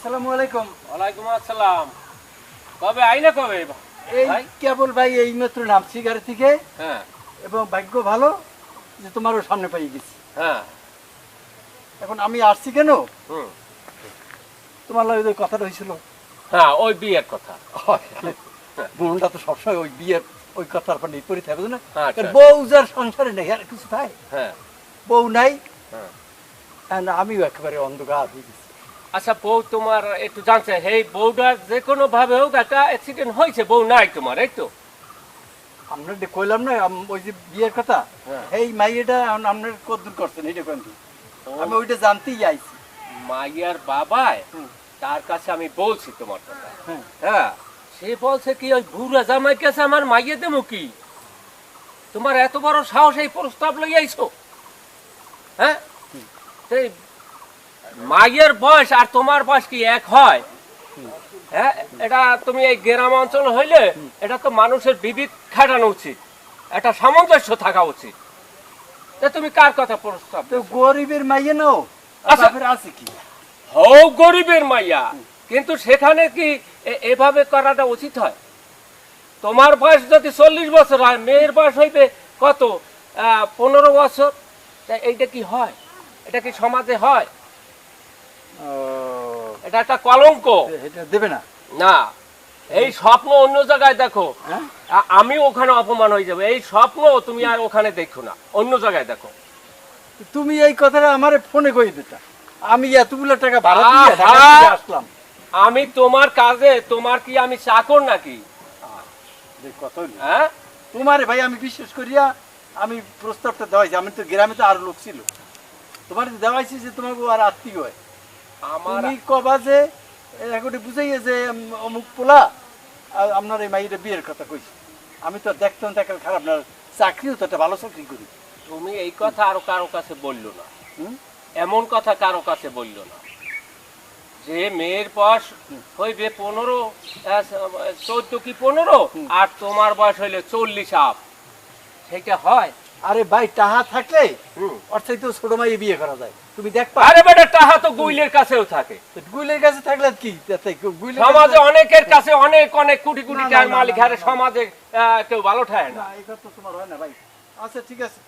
আসসালামু আলাইকুম। ওয়ালাইকুম আসসালাম। কবে আইনা কবে এই ভাই? কেবল ভাই এই মাত্র নামছি গাড়ি থেকে হ্যাঁ এবং ভাগ্য ভালো যে তোমারও সামনে পেয়ে গেছি। হ্যাঁ এখন আমি আসছি কেন, হুম তোমার লাগে যে কথাটা হয়েছিল, হ্যাঁ ওই বিয়ের কথা। মনটা তো সবসময় ওই বিয়ের ওই কথার উপর নির্ভর করে থাকবে না। আচ্ছা। কারণ বউ যার সংসারে নেই আর কিছু তাই হ্যাঁ বউ নাই, হ্যাঁ আর আমিও একেবারে অন্ধকার হয়ে গেছি। আচ্ছা বউ তোমার একটু জানছে হেই বউটা যে কোনো ভাবে হোক একটা অ্যাক্সিডেন্ট হয়েছে, বউ নাই তোমার, এই তো? আপনার কইলাম না ওই যে বিয়ের কথা, হ্যাঁ। এই মাইয়েটা আপনার কদ্দুর করছেন এইটা কেন? আমি ওইটা জানতেই আইছি। মাইয়ার বাবায় হুম। তার কাছে আমি বলছি তোমার কথা। হ্যাঁ। হ্যাঁ সে বলছে কি ওই বুড়া জামাই কাছে আমার মাইয়ে দেবো কি? তোমার এত বড় সাহস, এই প্রস্তাব লই আইছো? হ্যাঁ সেই মাইয়ের বয়স আর তোমার বয়স কি এক হয়? হ্যাঁ এটা তুমি এই গ্রাম অঞ্চল হইলে এটা তো মানুষের বিবেক খাটানো উচিত, একটা সামঞ্জস্য থাকা উচিত। তা তুমি কার কথা প্রস্তাব তো দিছো? গরিবের মাইয়ে নাও, আচ্ছা। বাপের আছে কি? হোক গরিবের মাইয়া, কিন্তু সেখানে কি এভাবে করাটা উচিত হয়? তোমার বয়স যদি 40 বছর হয়, মেয়ের বয়স হইবে কত? 15 বছর। তা এইটা কি হয়? এটা কি সমাজে হয়? এটা একটা কলঙ্ক। এটা দেবে না? না, এই স্বপ্ন অন্য জায়গায় দেখো। হ্যাঁ? আমি ওখানে অপমান হয়ে যাবে, এই স্বপ্ন তুমি আর ওখানে দেখো না, অন্য জায়গায় দেখো। তুমি এই কথাটা আমারে ফোনে কই দিতা, আমি এতগুলো টাকা ভাড়া দিয়ে আহা! ঢাকা থেকে আসলাম। আমি তোমার কাজে, তোমার কি আমি চাকর নাকি? হ্যাঁ তোমারে ভাই আমি বিশ্বাস করিয়া আমি প্রস্তাবটা দেওয়াইছি। আমি তো গ্রামে তো আরো লোক ছিল, তোমার দেওয়াইছি যে তোমার আর আত্মীয় হয়। আমার তুমি কবা যে এখন বুঝাইয়ে যে অমুক পোলা আপনার এই মাইয়ের বিয়ের কথা কইছি। আমি তো দেখতাম দেখার খারাপ না, চাকরিও তো একটা ভালো চাকরি করি। তুমি এই কথা আরো কারো কাছে বললো না, হুম? এমন কথা কারো কাছে বললো না যে মেয়ের বয়স হইবে 15, 14 কি 15, আর তোমার বয়স হইলে 40 আপ। সেটা হয়? আরে ভাই টাহা থাকলে হুম। ওর চাইতে ছোট মাইয়ে বিয়ে করা যায়, তুমি দেখবা। আরে বেটা টাহা তো গুইলের কাছেও থাকে। গুইলের কাছে থাকলে কি তাতে গুইলের সমাজে কাছে- অনেকের কাছে অনেক অনেক কোটি কোটি না, না, টাকার না, মালিক, না, আরে না। সমাজে কেউ ভালো ঠায় না। না, এই কথা তোমার হয় না ভাই। আচ্ছা ঠিক আছে,